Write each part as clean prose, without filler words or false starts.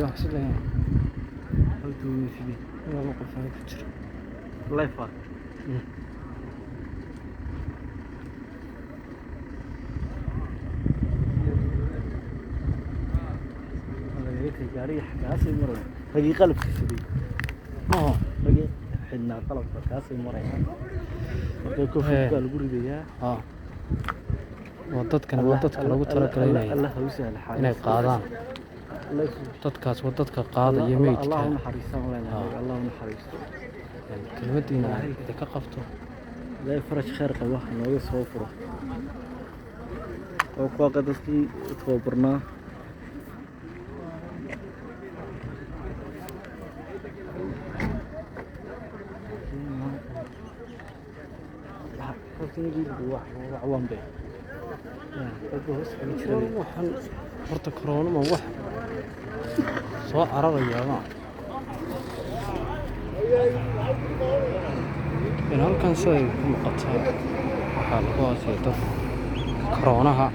يا حسين هلتو يسيدي أنا موقف هاي كتير الله يفعل والله يا جاري كاسي مرة هجي قلب كسيدي ما هجي حنا قلب كاسي مرة كوف قال قريبيا wadadkan lagu talagalay inay qaadaan dadkaas wadadka qaadaya meydka Allah naxariisto kelmadiina ay ka qabto ilaahay faraj khair qabo wax nooga soo furo oo ku qadadkii tababarnaa waxaan horta corona ma wax soo cararaya ma in halkan say ku muuqataa waxaa lagu aasay dad coronaha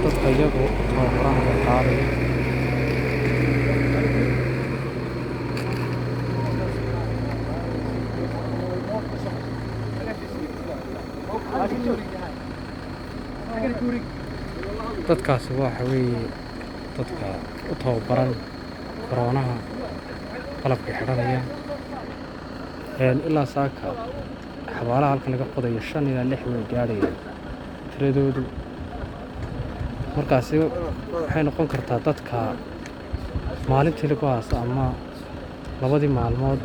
dadka iyagu tababarana qaaday dadkaasi waxa weeye dadka u tababaran coroonaha qalabka xidhanaya ilaa saaka xabaalaha halkan laga qodayo 5 ilaa 6 way gaadhayaan tiradoodu markaasi waxay noqon kartaa dadka maalintii lagu aaso ama labadii maalmood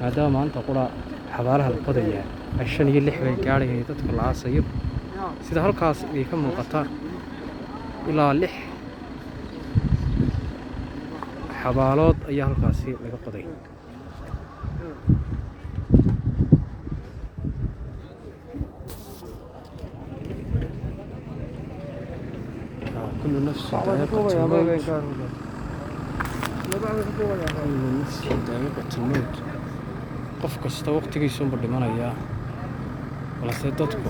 maadaama maanta qura xabaalaha la qodaya 5 iyo 6 way gaadhayaan dadka la aasayo sida halkaas ay ka muuqataa ilaa 6 xabaalood ayaa halkaasi laga qoday كل نفس ذائقة الموت qof kasta waqtigiisa u dhimanaya balse dadku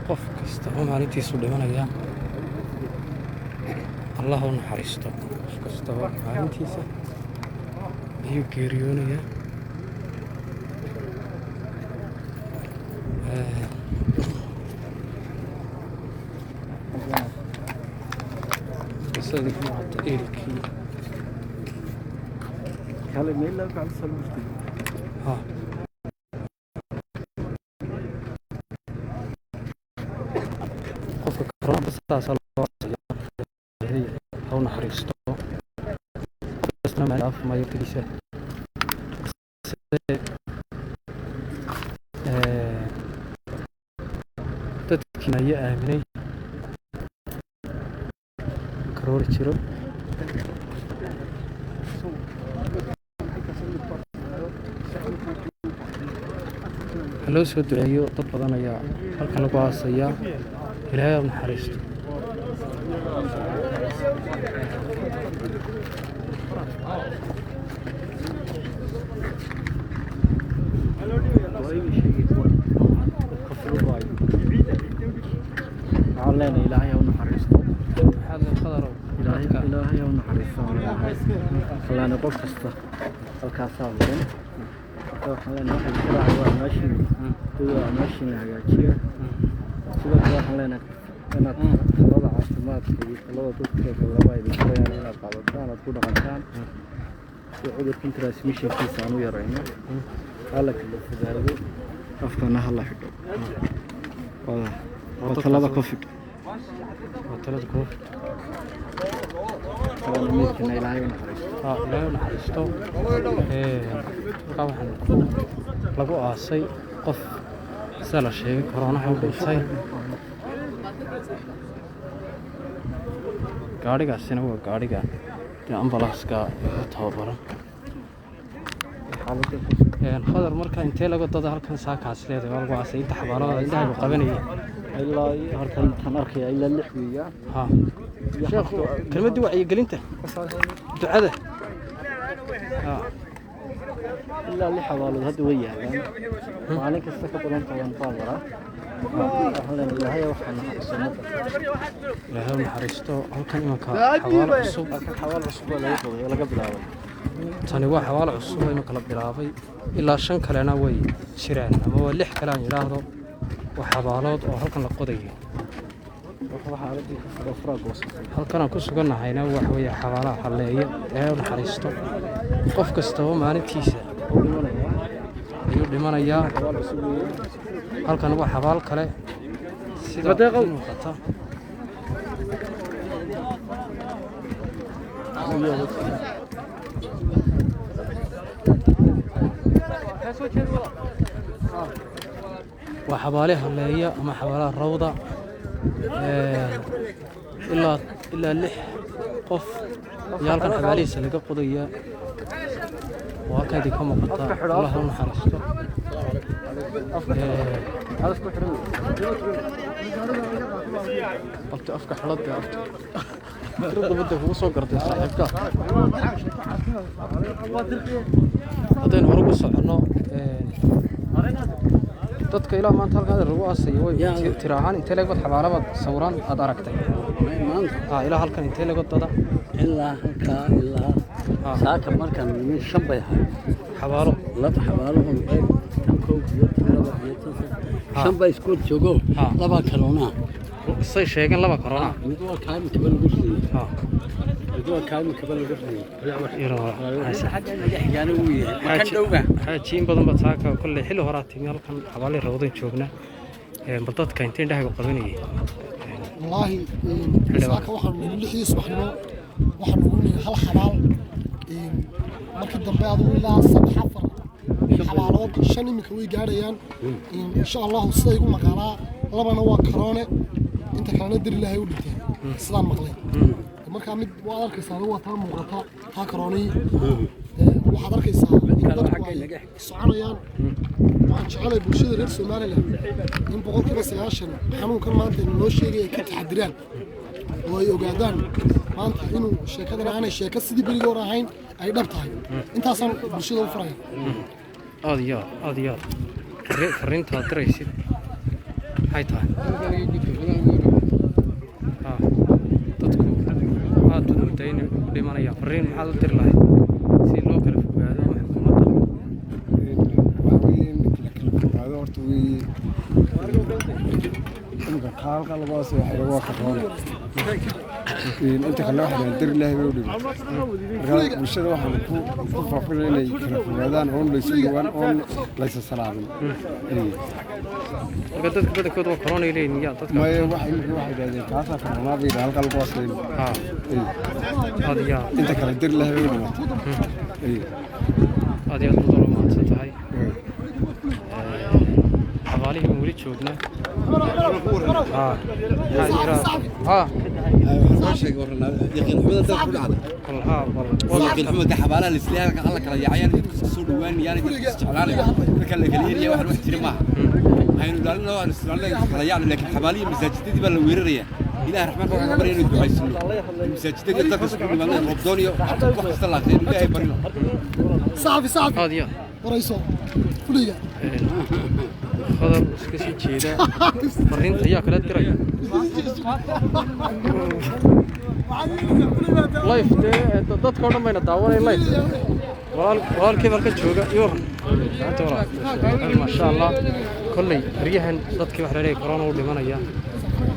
qof kasta oo maalintiisu dhimanaya Allah u naxariisto qof kasta oo maalintiisa ayuu geeriyoonaya صدق مع إيركي هلا ميلا بعد صلوتي قفك رب صلوات هي هو نحرستو بس ما نعرف ما يكديشه تدكنا يا آمني كرور جرو لو soo duceeyo dad badan ayaa halkan lagu aasaya Ilaahay u naxariisto علينا إلهي u naxariisto يعني قف كسته الكاسات لين waxaan leenahay waxa waa maashin waa maashin hagaajiya sidoo kale waxaan leenahay inaad talada caafimaadka iyo talada dadka laba ay dhigayaan inaad qaadataan aad ku dhaqantaan si cudurka transmission-kiisa aan u yareyno hala kala fogaado aftana hala xidho waa talada covid midkana ilaahay naxariisto waxaan lagu aasay qof sida la sheegay koronaha u dhintay gaadhigaasina waa gaadhiga ambalaaska u tababaran khadar marka intee laga dada halkan saakaas leedahay waa lagu aasay inta xabaalada indhaha qabanayay ilaa halkan tan arkay ilaa 6 weeyaan sheekh kelmadii wacyigelinta ducada ilaa 6 xabaalood hadda way yaalaan maalin kasta ka badan tahay baabara waxaan leenahay waxaan naxariisto halkan imanka xawaal cusub laga bilaabay tani waa xawaal cusub oo imanka la bilaabay ilaa 5 kalena way jiraan ama waa 6 kale aan yiraahdo waa xabaalood oo halkan la qodayo halkan aan ku sugannahayna waxa weeye xabaalaha halleeya ee naxariisto qof kasta oo maalintiisa ayuu dhimanayaa halkan waa xabaal kale sida muuqata waa xabaale halleeya ama xabaalaha rawda ilaa 6 qof ayaa halkan xabaalihiisa laga qodaya waa kaydii ka muuqata allah u naxariisto afka xalada tirada badda kugu soo gartay saaxiibka haddaynu hore u soconno dadka ilaa maanta halkan lagu aasay way tiraahan intee laga xabaalabad sawiraan aad aragtay maanta ilaa halkan intee laga dada ilaa halka ilaa saaka markan min 5 bay ahay xabaalo laba xabaalo oo kan koob iyo laba iyo 5 bay isku joogo laba corona say sheegeen laba corona mid waa kaami kabal gusli mid waa kaami kabal gusli yani uu yahay kan dhowga xaajiin badan bad saaka kulli xilli hore timi halkan xabaali rawdan joogna bal dadka intee indhaha qabanayay wallahi saaka waxaan lixii subaxnimo waxaan ugu leeyahay hal xabaal markii dambe aad u ilaa 3 xabaalood 5 imika way gaarayaan insha Allah sida igu maqaalaa labana waa corona inta kalena dir ilaahay u dhigtay sidaan maqlay marka mid waa arkaysaa waa taa muuqata taa corona waxaad arkaysaa soconayaan waxaan jecelahay bulshada reer Soomaaliland in 90% xanuunkan maanta noo sheegay ka taxadiraan oo ay ogaadaan maanta inuu sheekadan aanay sheeka sidii bariga hore ahayn ay dhab tahay intaasaan bulshada u faraya aad iyo fariinta diraysid maxay tahay dadku aad u muddayn u dhimanaya fariin maxaad u diri lahayd si loo kala fogaado xukuumadda horta imika kaalka labaas waxay waa ka roon inta kale waxay dir ilaahay bay u dhigay marka bulshada waxaan ku faafinay inay kala fogaadaan oo la isu dhawaan oo la is salaamin marka dadka badankooda waa corona ilayeen yaa dadka ma waxay yiraahdeen kaasa corona bay halka labaas inta kale dir ilaahay bay u dhigay aad iyo aad u mahadsan tahay xabaalihi weli joogna شيء ورنا يقين حمد ده كل عادة يقين حمد ده حبالة الإسلام الله كلا يعين يتصور وين يعني استعلاني كلا كليريا واحد محترم معه هاي نقولنا الإسلام كلا يعني لكن حبالي مساجد دي بلا ويرية إلى الرحمن الله كبرين الدعاء يسلم مساجد دي تقص كل ما ربضوني وقت الله خير الله يبارك صعب هذه ورئيسه فليا خضر اسكسي جيدا فرين يا كلا ترى لايف dadka oo dhan bayna daawanayaan live walaalkii halka jooga iyo maanta walaal ma sha Allah kulli riyahan dadkii wax leeyahay corona u dhimanaya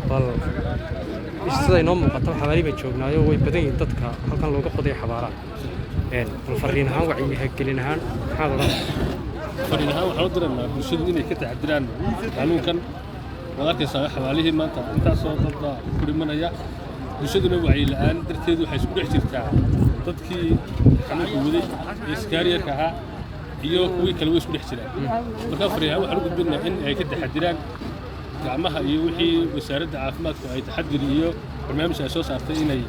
bal isday noo muuqato xawaari bay joognaayo way badan yihiin dadka halkan looga qoday xabaara fariin ahaan wacyiga gelin ahaan maxaa oran fariin ahaan waxaan u diranaa bulshadu inay ka taxadiraan xanuunkan wadaadkaysa xawaalihii maanta intaasoo dadba ku dhimanaya bulshaduna wacyi la'aan darteed waxay isku dhex jirtaa dadkii xanuunka waday iyo iskaariyarka ahaa iyo kuwii kale way isku dhex jiraan markaa fariin ahaan waxaan u gudbinaa in ay ka taxadiraan gacmaha iyo wixii wasaaradda caafimaadku ay taxadir iyo barnaamij ay soo saartay inay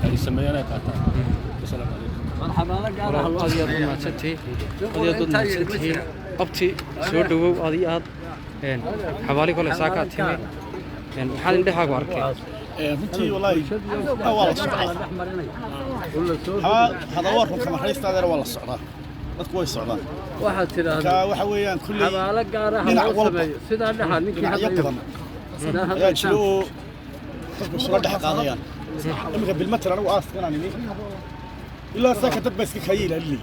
ay sameeyaan ay qaataan assalaamu calaykum aad mahadsantihiin abti soo dhawow aad iyo aad xabaali kale saaka timi maxaad indhahaagu arkay runtii wallaahi waa la socdaa hada warkan kama haystaadana waa la socdaa dadku way socdaan waxaad tidhaahdaa waxa weeyaan kulli xabaalo gaar ah loo sameeyo sidaa dhaxa ninkii badan ayaa jiro oo dadku isula dhex qaadayaan iminka bilmatal anigu aaskanaan imi ilaa saaka dad baa iska kaaya ilaalinayay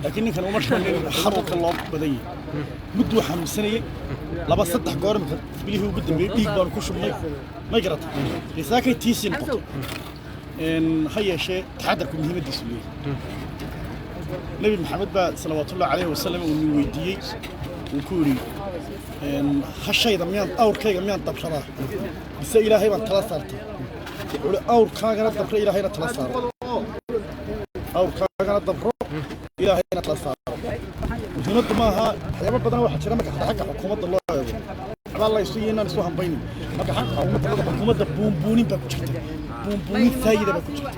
laakiin ninkan uma shaqayn xarunka loo badan yahay muddo xanuunsanayay laba saddex goor iminka bilihii ugu dambeeyay dhiig baan ku shubnay ma garata saakay tiisi noqoto ha yeeshee taxadarku muhiimadiisu leeyahay nabi maxamed baa salawaatullahi calayhi wasallam uu ni weydiiyey uu ku yidhi hashayda miyaan awrkayga miyaan dabsadaa bise ilaahay baan tala saartay wuxuu awrkaagana dabro ilaahayna tala saaro awrkaagana dabro ilaahayna tala saaro muhiimaddu maaha waxyaabo badan waxaa jira marka xagga xukuumadda loo eego waxbaa la isu inaan isu hambaynin marka xagga xukuumadda buunbuunin baa ku jirta buunbuunin saayida baa ku jirta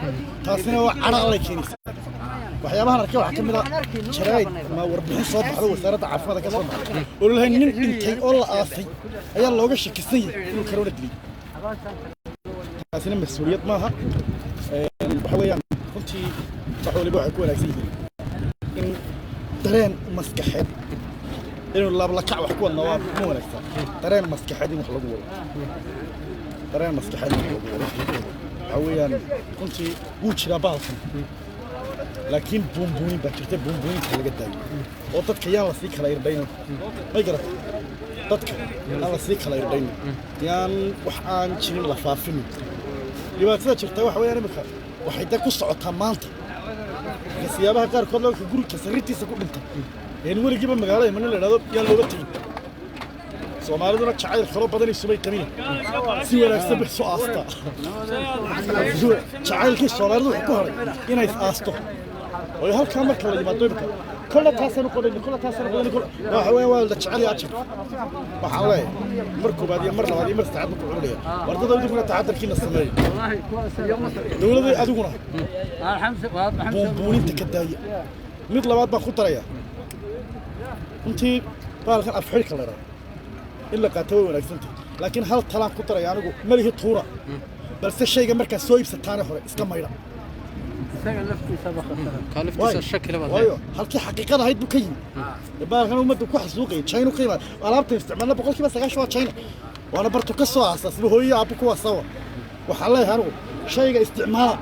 taasina waa cadha allay keenaysaa waxyaabahan arkay waxaa ka mid ah jaraa'id ama warbixin soo baxda wasaaradda caafimaadka ka soo baxday oo lahayn nin dhintay oo la aasay ayaa looga shakisan yahay inuu corona dilay taasina mas-uuliyad maaha waxa weeyaan runtii wax waliba waxay ku wanaagsan yihiin in dareen maskaxeed inuu laablakac wax ku wadna waa ma wanaagsan dareen maskaxeed in wax lagu wado dareen maskaxeed in wax lagu wado waxa weeyaan runtii wuu jiraa bahalkan laakiin buunbuunin baa jirta buunbuuninka laga daayo oo dadka yaan la sii kala irdhayno may garata dadka yaan la sii kala irdhayno yaan wax aan jirin la faafinin dhibaatada jirta waxa weeyaan imika waxay da ku socotaa maanta siyaabaha qaarkood loo guriga sariirtiisa ku dhinta weligiiba magaalada mana la idhahdo yaan looga tegin soomaaliduna jacayl kalo badan isubay qabin si wanaagsan bay soo aastaa jacaylkii soomaalidu wuxuu ku horay inay aasto oo halkaa marka la yimaado imika kolle taasanu qodayni kolle taasanu qodayni kolle waxa weeyaan waa la jecel yahay ajar waxaan leeyahay mar koobaad iyo mar labaad iyo mar saddexaad markuu cunaya wardada adiguna taxadarkiina sameeya dowladda adiguna buunbuuninta ka daaya mid labaad baan ku daraya runtii baalkan afxirka la idhaha in la qaato way wanaagsantahay laakiin hal talaan ku daraya anigu malihi tuura balse shayga markaa soo iibsataane hore iska maydha waayo halkii xaqiiqada ahayd buu ka yimi baalkan ummadda ku xasuuqaya china ka yimaad alaabta isticmaalna boqolkiiba 9 waa china waana bartu ka soo aasaasba hooyo aabbu kuwa sawa waxaa leeyahay anigu shayga isticmaala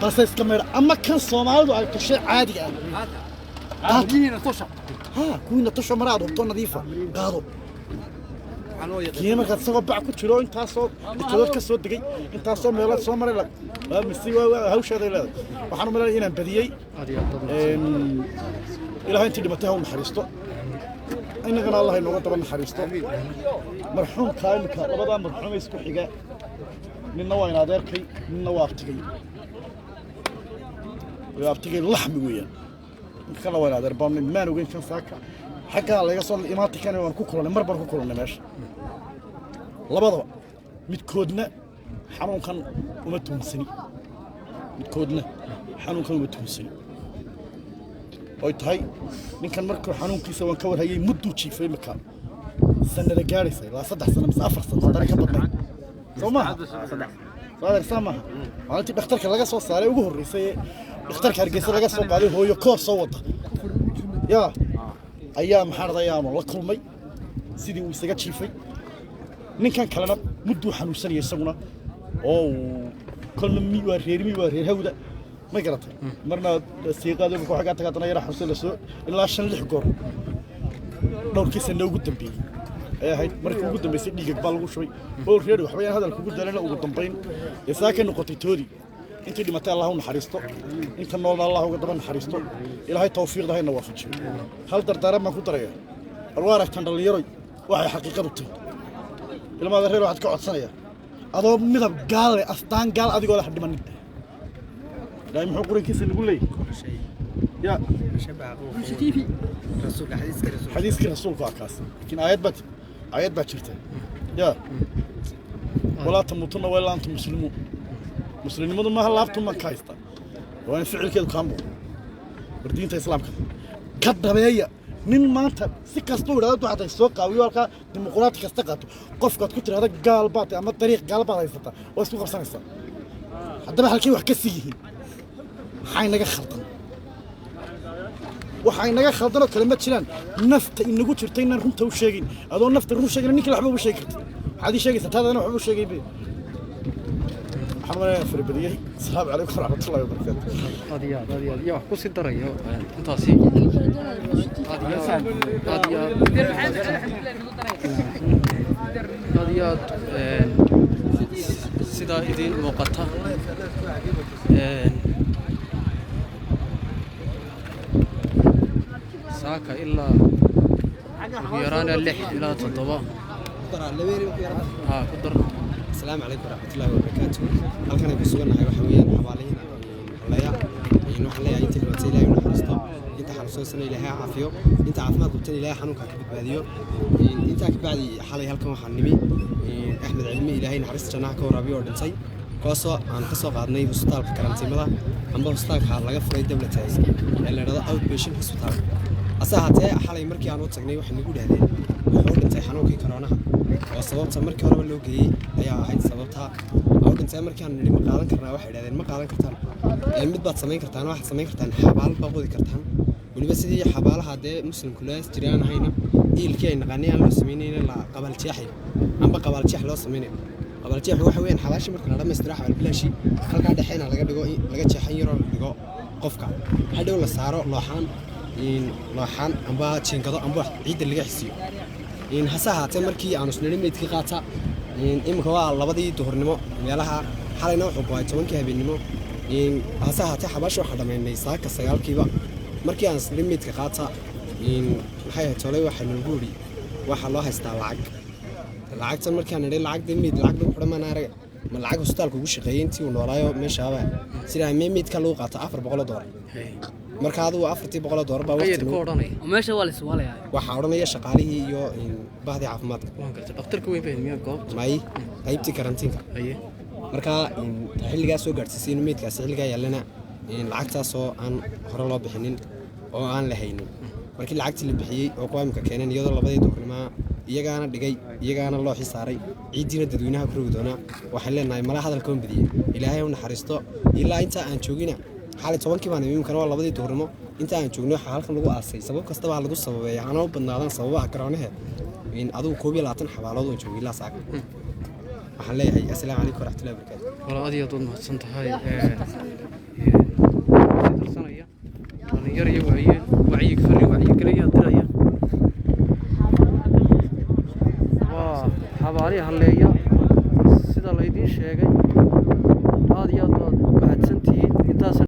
balse iska maydha ama kan soomaalidu ay tashay caadiga ah كوينة تشو مراد وبطون نظيفة قادو كيما كانت سوى باع كتيرو انت صوب التلوث كسود دقي انت صوب ميلاد صوب مرة لك مستوى هوش هذا لا وحنا ملا هنا بديي إلى هاي انت اللي متاهو محرستو إن غير الله إنه طبعا محرستو مرحوم كائن كربضة مرحوم يسكو حجاء من نوع نادر كي من نوع أبتجي وأبتجي اللحم ويا كلا ولا دربان ما نوجين كان ساكا حكى على يصل الإمارات كانوا ونكوكلنا مربر كوكلنا ماشي لبضوا متكودنا حنون كان ومتهم سني متكودنا حنون كان ومتهم سني قلت هاي من كان مركب حنون كيسة ونكور هاي مدو شيء في مكان السنة الجارسة لا صدق سنة مسافر سنة هذا كبرنا سوما هذا سامها أنا تبي أختار كلاجة صوص عليه وجوه الرئيسية اختار كارجيس laga soo qaaday hooyo koor soo wada ayaa maxarad ayaa ma la kulmay sidii uu isaga jiifay ninkan kalena mudduu xanuunsanaya isaguna oo kolna waa reer hawda ma garatay marna siiqaada ku xagaa tagaa yara xanuunsan la soo ilaa 5-6 goor dhowrkii sano ugu dambeeyay ay ahayd markii ugu dambeysay dhiig baa lagu shubay oo reer waxba yaan hadal kugu dalana ugu dambeyn isaa ka noqotay toodi intii dhimatay Allah u naxariisto inta nool Allah uga daba naxariisto ilaahay tawfiiqda hayna waafajiyo hal dardaaran ma ku daraya alwaarag tan dhalinyaro waxay xaqiiqadu tahay ilmaada reer waxaad ka codsanaya adoo midab gaal leh astaan gaal adigoo la dhimanin daay muxuu qurankiisa lagu leeyahay ya TV rasuulka xadiiska rasuulka akaas laakiin ayad baa jirta ya wala tamutunna wala antum muslimuun muslimnimadu ma laabtu ma kaaysta waa in ficilkeedu ka muuqdo wardiinta islaamka ka dabeeya nin maanta si kasta uu yiraahdo waxay soo qaawiyo halka dimuqraadi kasta qaato qofkaad ku tiraahdo gaal baad ama dariiq gaal baad haysata oo isku qabsanaysa haddaba halkii wax ka sii yihiin waxay naga khaldanoo kale ma jiraan nafta inagu jirta inaan runta u sheegin adoo nafta run sheegin ninka waxba u sheegi kartid waxaad ii sheegaysaa taadana waxba u sheegay محمد فربديه السلام عليكم ورحمه الله وبركاته هذه يا wax ku sii darayo intaasi هذه sida idin muuqata saaka ilaa ugu yaraan 6 ilaa 7 ku dar السلام عليكم ورحمة الله وبركاته. هل كان يقصون هاي وحويان حوالينا ولا إنه حلا أنت اللي بتسيلها ونحرسته أنت حرسون سنة لها عافية أنت عافمات بتني لها حنوك كبد باديو أنت كبعد حلا هالكم حنمي أحمد علمي إلهي نحرست جناح كورابي وردنسي قصة عن قصة قعدني بسطال كرامتي ملا عم بسطال حلا جفري الدولة تاعي اللي رضا أوت بيشن بسطال أساعته حلا يمركي عنو تجني وحنا نقول هذين وحول أنت حنوكي كرانها وصوت مركي هرب اللي وجهي ayaa ahayd sababta oo dhintay markaan nidhi ma qaadan karnaa waxay yiraahdeen ma qaadan kartaan mid baad samayn kartaan waxaad samayn kartaan xabaal baad qodi kartaan waliba sidii xabaalaha dee muslimku lees jiraan ahayna iilkii ay naqanayaan loo sameynayna la qabal jeexay amba qabal jeex loo sameynay qabal jeex waxa weeyaan xabaashi marka la dhameystiro xabal bilaashi halka dhaxayna laga dhigo laga jeexan yaro dhigo qofka hadhow la saaro looxan amba jiingado amba ciid laga xisiyo in hasahaatay markii aanu isnimeedkii qaata imika waa labadii duhurnimo meelaha xalayna wuxuu go'ay 10kii habeenimo hasahaatay xabaash waxa dhameynay saaka 9kiiba markii aan isnimeedka qaata maxay tolay waxa nagu yiri waxa loo haystaa lacagtan markaan nidhi lacag deemid lacag lagu xidhmaan araga ma lacag hospitaalka ugu shaqeeyay intii uu noolaayo meeshaaba sida meemidka lagu qaato $400 marka adu $400 baa waqti ku oranay meesha waa la iswaalaya waxa oranaya shaqaalihii iyo bahdii caafimaadka dhakhtarka weyn baa miyaa goob may qaybtii karantiinka marka xilligaas soo gaarsiisay meedkaas xilliga yaalana lacagtaas oo aan hore loo bixinin oo aan la haynin markii lacagtii la bixiyay oo qaamka keenan iyadoo labadii duurnimo iyagaana dhigay iyagaana loo xisaaray ciidiina dadweynaha ku rogi doona waxay leenahay mala hadalka oo badiye ilaahay u naxariisto ilaa inta aan joogina xalay 10kii baan imkan waa labadii duurnimo inta aan joogno waxa halkan lagu aasay sabab kasta baa lagu sababeeyay aan u badnaadan sababaha karoonaha in aduu 12 xabaalood oo joogay la saaq waxaan leeyahay assalaamu calaykum waraxmatullaahi wabarakaatuh wala adiga doon mahadsan tahay darsanaya dhalinyar iyo wacyi galaya diraya waa xabaari haleeya sida la idin sheegay aad iyo aad